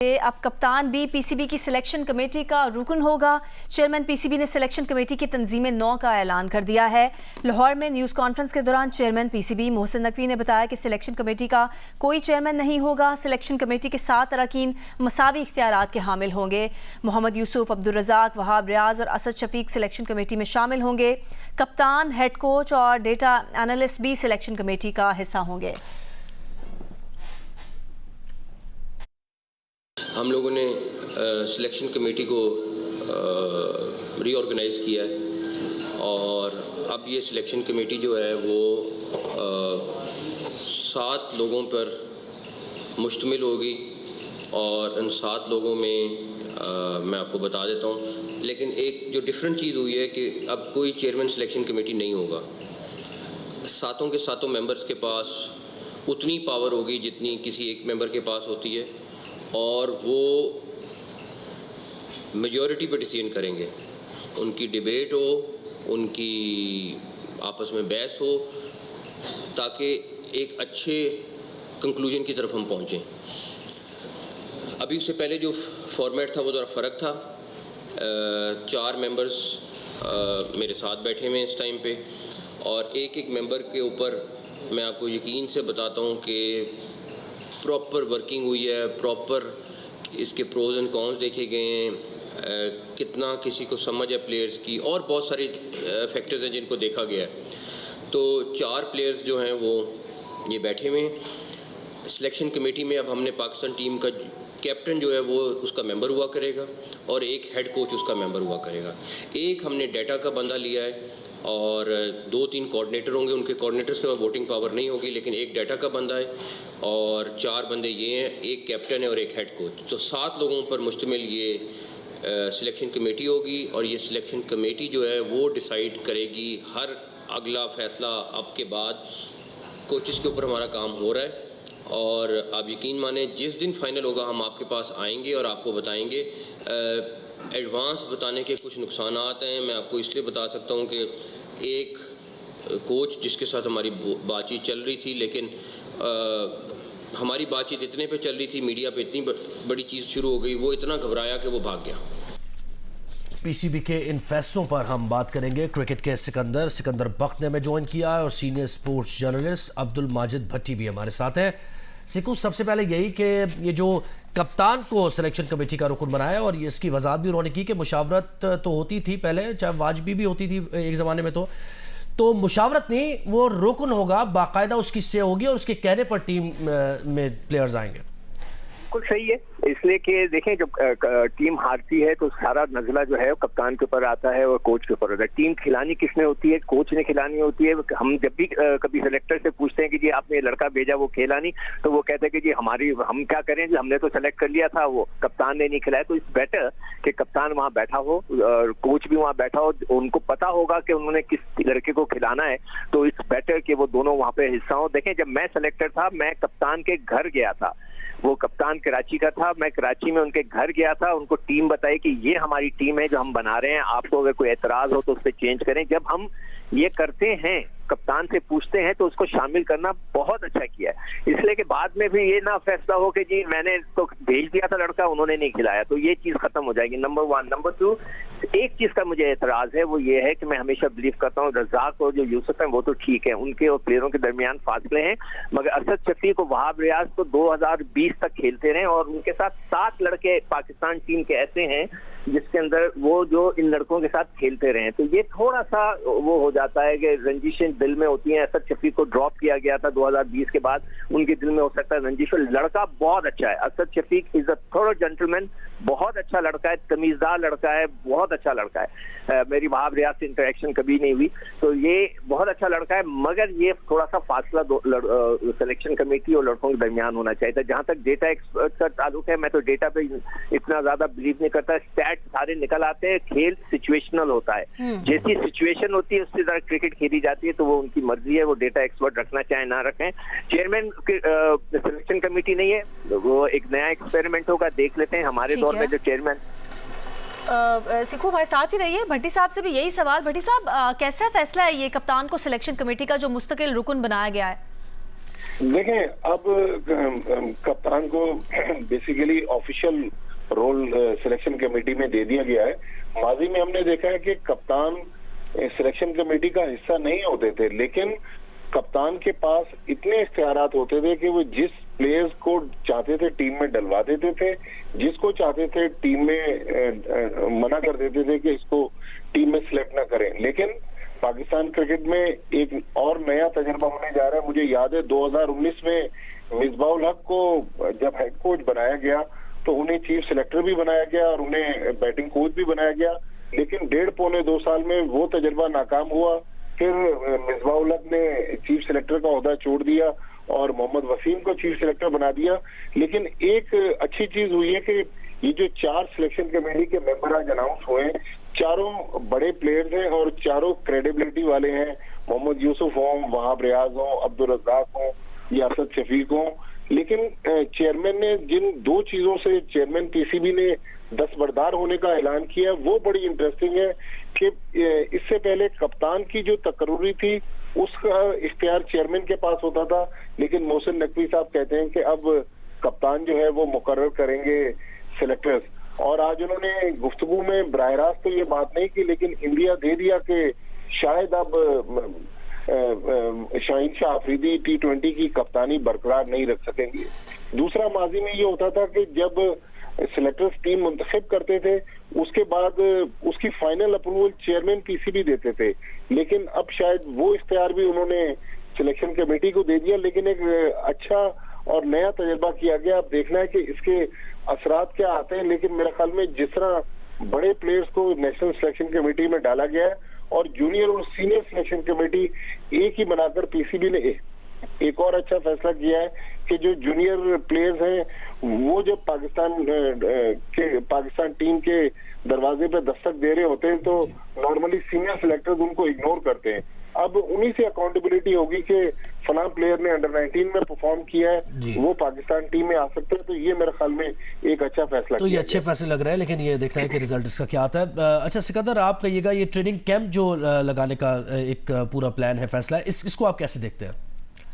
अब कप्तान भी पीसीबी की सिलेक्शन कमेटी का रुकन होगा। चेयरमैन पीसीबी ने सिलेक्शन कमेटी की तंजीम 9 का ऐलान कर दिया है। लाहौर में न्यूज़ कॉन्फ्रेंस के दौरान चेयरमैन पीसीबी मोहसिन नकवी ने बताया कि सिलेक्शन कमेटी का कोई चेयरमैन नहीं होगा। सिलेक्शन कमेटी के 7 अरकान मसावी इख्तियारात के हामिल होंगे। मोहम्मद यूसुफ, अब्दुल रज़ाक, वहाब रियाज और असद शफीक सिलेक्शन कमेटी में शामिल होंगे। कप्तान, हेड कोच और डेटा एनालिस्ट भी सिलेक्शन कमेटी का हिस्सा होंगे। हम लोगों ने सिलेक्शन कमेटी को रीऑर्गेनाइज़ किया है और अब ये सिलेक्शन कमेटी जो है वो 7 लोगों पर मुश्तमिल होगी और इन 7 लोगों में मैं आपको बता देता हूँ। लेकिन एक जो डिफरेंट चीज़ हुई है कि अब कोई चेयरमैन सिलेक्शन कमेटी नहीं होगा। 7 के 7 मेंबर्स के पास उतनी पावर होगी जितनी किसी एक मेंबर के पास होती है और वो मेजॉरिटी पे डिसीजन करेंगे। उनकी डिबेट हो, उनकी आपस में बहस हो, ताकि एक अच्छे कंक्लूजन की तरफ हम पहुँचें। अभी उससे पहले जो फॉर्मेट था वो ज़रा फ़र्क था। 4 मेंबर्स मेरे साथ बैठे हुए हैं इस टाइम पे और एक मेंबर के ऊपर मैं आपको यकीन से बताता हूँ कि प्रॉपर वर्किंग हुई है, प्रॉपर इसके प्रोज एंड कॉन्स देखे गए हैं, कितना किसी को समझ है प्लेयर्स की और बहुत सारे फैक्टर्स हैं जिनको देखा गया है। तो 4 प्लेयर्स जो हैं वो ये बैठे हुए हैं। सिलेक्शन कमेटी में अब हमने पाकिस्तान टीम का कैप्टन जो है वो उसका मेंबर हुआ करेगा और एक हेड कोच उसका मेंबर हुआ करेगा। एक हमने डाटा का बंदा लिया है और 2-3 कोऑर्डिनेटर होंगे। उनके कोऑर्डिनेटर्स के पास वोटिंग पावर नहीं होगी, लेकिन एक डाटा का बंदा है और 4 बंदे ये हैं, एक कैप्टन है और एक हेड कोच। तो 7 लोगों पर मुश्तमिल ये सिलेक्शन कमेटी होगी और ये सिलेक्शन कमेटी जो है वो डिसाइड करेगी हर अगला फ़ैसला। अब के बाद कोचेस के ऊपर हमारा काम हो रहा है और आप यकीन माने जिस दिन फाइनल होगा हम आपके पास आएंगे और आपको बताएंगे। एडवांस बताने के कुछ नुकसानात हैं। मैं आपको इसलिए बता सकता हूँ कि एक कोच जिसके साथ हमारी बातचीत चल रही थी, लेकिन हमारी बातचीत इतने पे चल रही थी, मीडिया पे इतनी बड़ी चीज़ शुरू हो गई, वो इतना घबराया कि वो भाग गया। पीसीबी के इन फैसलों पर हम बात करेंगे। क्रिकेट के सिकंदर बख्त ने हमें ज्वाइन किया है और senior sports journalist Abdul Majid Bhatti भी हमारे साथ हैं। सिकू, सबसे पहले यही कि ये जो कप्तान को सिलेक्शन कमेटी का रुकन बनाया और ये इसकी वजाहत भी उन्होंने की कि मुशावरत तो होती थी पहले, चाहे वाजबी भी होती थी एक ज़माने में, तो मुशावरत नहीं, वो रुकन होगा, बाकायदा उसकी से होगी और उसके कहने पर टीम में प्लेयर्स आएंगे। बिल्कुल सही है, इसलिए कि देखें जब टीम हारती है तो सारा नजला जो है कप्तान के ऊपर आता है और कोच के ऊपर आता है। टीम खिलानी किसने होती है? कोच ने खिलानी होती है। हम जब भी कभी सेलेक्टर से पूछते हैं कि जी आपने लड़का भेजा वो खेला नहीं, तो वो कहते हैं कि जी हम क्या करें, जी हमने तो सेलेक्ट कर लिया था, वो कप्तान ने नहीं खिलाया। तो इट्स बेटर कि कप्तान वहाँ बैठा हो और कोच भी वहाँ बैठा हो, उनको पता होगा कि उन्होंने किस लड़के को खिलाना है, तो इट्स बेटर कि वो दोनों वहाँ पे हिस्सा हो। देखें जब मैं सेलेक्टर था मैं कप्तान के घर गया था, वो कप्तान कराची का था, मैं कराची में उनके घर गया था, उनको टीम बताई कि ये हमारी टीम है जो हम बना रहे हैं, आपको अगर कोई एतराज हो तो उस पर चेंज करें। जब हम ये करते हैं, कप्तान से पूछते हैं, तो उसको शामिल करना बहुत अच्छा किया है। इसलिए कि बाद में भी ये ना फैसला हो कि जी मैंने तो भेज दिया था लड़का, उन्होंने नहीं खिलाया, तो ये चीज खत्म हो जाएगी। नंबर 1। नंबर 2, एक चीज का मुझे एतराज है, वो ये है कि मैं हमेशा बिलीव करता हूँ रज़ाक और जो यूसुफ हैं वो तो ठीक है, उनके और प्लेयरों के दरमियान फासले हैं, मगर असद शफीक और वहाब रियाज तो 2020 तक खेलते रहे और उनके साथ 7 लड़के पाकिस्तान टीम के ऐसे हैं जिसके अंदर वो जो इन लड़कों के साथ खेलते रहे। तो ये थोड़ा सा वो हो जाता है कि रंजिशें दिल में होती हैं। असद शफीक को ड्रॉप किया गया था 2020 के बाद, उनके दिल में हो सकता है रंजिश। लड़का बहुत अच्छा है, असद शफीक इज अ थोड़ा जेंटलमैन, बहुत अच्छा लड़का है, तमीजदार लड़का है, बहुत अच्छा लड़का है। मेरी वहाब रियाज से इंटरेक्शन कभी नहीं हुई, तो ये बहुत अच्छा लड़का है, मगर ये थोड़ा सा फासला सिलेक्शन कमेटी और लड़कों के दरमियान होना चाहिए था। जहां तक डेटा एक्सपर्ट का ताल्लुक है, मैं तो डेटा पे इतना ज्यादा बिलीव नहीं करता। स्टैट सारे निकल आते हैं, खेल सिचुएशनल होता है, जैसी सिचुएशन होती है उससे ज्यादा क्रिकेट खेली जाती है, तो वो उनकी मर्जी है, वो डेटा एक्सपर्ट रखना चाहे ना रखें। चेयरमैन सिलेक्शन कमेटी नहीं है, वो एक नया एक्सपेरिमेंट होगा, देख लेते हैं। हमारे दौर में जो चेयरमैन सिखू भाई साथ ही रहिए। भट्टी साहब से भी यही सवाल। भट्टी साहब, कैसा फैसला है ये कप्तान को सिलेक्शन कमेटी का जो मुस्तकिल रुकन बनाया गया है? देखें, अब कप्तान को basically official role selection committee में दे दिया गया है। माजी में हमने देखा है कि कप्तान सिलेक्शन कमेटी का हिस्सा नहीं होते थे, लेकिन कप्तान के पास इतने इख्तियारात होते थे कि वो जिस प्लेयर्स को चाहते थे टीम में डलवा देते थे, जिसको चाहते थे टीम में मना कर देते थे कि इसको टीम में सिलेक्ट ना करें। लेकिन पाकिस्तान क्रिकेट में एक और नया तजर्बा होने जा रहा है। मुझे याद है 2019 में मिसबाउल हक को जब हेड कोच बनाया गया तो उन्हें चीफ सिलेक्टर भी बनाया गया और उन्हें बैटिंग कोच भी बनाया गया, लेकिन 1.5-2 साल में वो तजर्बा नाकाम हुआ। फिर मिसबाउल हक ने चीफ सिलेक्टर का ओहदा छोड़ दिया और मोहम्मद वसीम को चीफ सिलेक्टर बना दिया। लेकिन एक अच्छी चीज हुई है कि ये जो 4 सिलेक्शन कमेटी के मेंबर आज अनाउंस हुए हैं, चारों बड़े प्लेयर्स हैं और चारों क्रेडिबिलिटी वाले हैं। मोहम्मद यूसुफ हों, वहाब रियाज हों, अब्दुल रज़ाक हों या असद शफीक हों। लेकिन चेयरमैन ने जिन 2 चीजों से चेयरमैन पीसीबी ने दस्तबरदार होने का ऐलान किया वो बड़ी इंटरेस्टिंग है कि इससे पहले कप्तान की जो तकर्री थी उसका इख्तियार चेयरमैन के पास होता था, लेकिन मोहसिन नकवी साहब कहते हैं कि अब कप्तान जो है वो मुकर्रर करेंगे सिलेक्टर्स। और आज उन्होंने गुफ्तगू में बराह रास्त तो ये बात नहीं की, लेकिन इंडिया दे दिया कि शायद अब शाहीन शाह अफरीदी T20 की कप्तानी बरकरार नहीं रख सकेंगे। दूसरा, माजी में ये होता था कि जब सिलेक्टर्स टीम मुंतखब करते थे उसके बाद उसकी फाइनल अप्रूवल चेयरमैन पीसीबी देते थे, लेकिन अब शायद वो इख्तियार भी उन्होंने सिलेक्शन कमेटी को दे दिया। लेकिन एक अच्छा और नया तजर्बा किया गया। अब देखना है कि इसके असरात क्या आते हैं, लेकिन मेरे ख्याल में जिस तरह बड़े प्लेयर्स को नेशनल सिलेक्शन कमेटी में डाला गया है और जूनियर और सीनियर सिलेक्शन कमेटी एक ही बनाकर पीसीबी ने एक और अच्छा फैसला किया है कि जो जूनियर प्लेयर्स हैं वो जब पाकिस्तान टीम के दरवाजे पे दस्तक दे रहे होते हैं तो नॉर्मली सीनियर सिलेक्टर्स उनको इग्नोर करते हैं। अब उन्हीं से अकाउंटेबिलिटी होगी कि फलां प्लेयर ने अंडर 19 में परफॉर्म किया है, वो पाकिस्तान टीम में आ सकते हैं। तो ये मेरे ख्याल में एक अच्छा फैसला। तो ये अच्छे फैसले लग रहे हैं, लेकिन ये देखते हैं कि रिजल्ट इसका क्या आता है। अच्छा सिकंदर, आप कहिएगा ये ट्रेनिंग कैंप जो लगाने का एक पूरा प्लान है, फैसला है, इसको आप कैसे देखते हैं?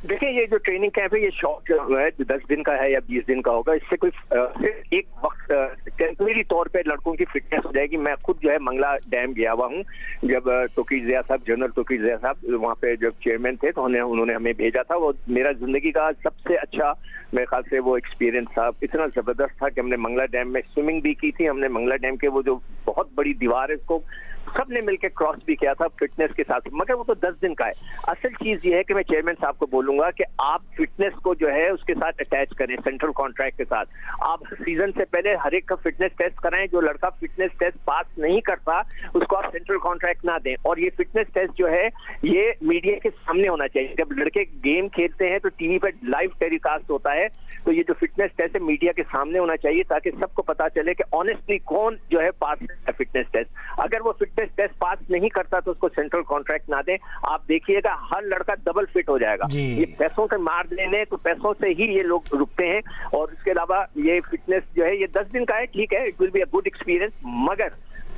देखिए, ये जो ट्रेनिंग कैंप है ये शॉर्ट जो है 10 दिन का है या 20 दिन का होगा। इससे कोई सिर्फ एक वक्त टेम्परेरी तौर पे लड़कों की फिटनेस हो जाएगी। मैं खुद जो है मंगला डैम गया हुआ हूँ, जब तोकीर ज़िया साहब, जनरल तोकीर ज़िया साहब वहाँ पे जब चेयरमैन थे तो उन्होंने हमें भेजा था। वो मेरा जिंदगी का सबसे अच्छा मेरे ख्याल से वो एक्सपीरियंस था। इतना जबरदस्त था कि हमने मंगला डैम में स्विमिंग भी की थी। हमने मंगला डैम के वो जो बहुत बड़ी दीवार है उसको सबने मिलकर क्रॉस भी किया था फिटनेस के साथ। मगर वो तो 10 दिन का है। असल चीज ये है कि मैं चेयरमैन साहब को बोलूंगा कि आप फिटनेस को जो है उसके साथ अटैच करें, सेंट्रल कॉन्ट्रैक्ट के साथ। आप सीजन से पहले हर एक का फिटनेस टेस्ट कराएं। जो लड़का फिटनेस टेस्ट पास नहीं करता उसको आप सेंट्रल कॉन्ट्रैक्ट ना दें। और ये फिटनेस टेस्ट जो है ये मीडिया के सामने होना चाहिए। जब लड़के गेम खेलते हैं तो टीवी पर लाइव टेलीकास्ट होता है, तो ये जो फिटनेस टेस्ट है मीडिया के सामने होना चाहिए ताकि सबको पता चले कि ऑनेस्टली कौन जो है पास है फिटनेस टेस्ट। अगर वो फिटनेस टेस्ट पास नहीं करता तो उसको सेंट्रल कॉन्ट्रैक्ट ना दें। आप देखिएगा हर लड़का डबल फिट हो जाएगा। ये पैसों से मार लेने तो पैसों से ही ये लोग रुकते हैं। और इसके अलावा ये फिटनेस जो है ये 10 दिन का है, ठीक है, it will be a good experience. मगर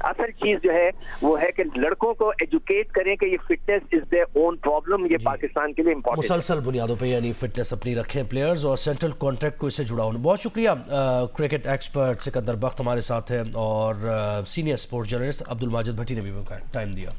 असल चीज जो है वो है कि लड़कों को एजुकेट करें कि ये fitness is their own problem. ये पाकिस्तान के लिए इंपॉर्टेंट मुसलसल बुनियादों पे यानी फिटनेस अपनी रखें प्लेयर्स और सेंट्रल कॉन्ट्रैक्ट को इससे जुड़ा होना। बहुत शुक्रिया। क्रिकेट एक्सपर्ट सिकंदर बख्त हमारे साथ है और senior sports journalist Abdul Majid Bhatti ने भी टाइम दिया।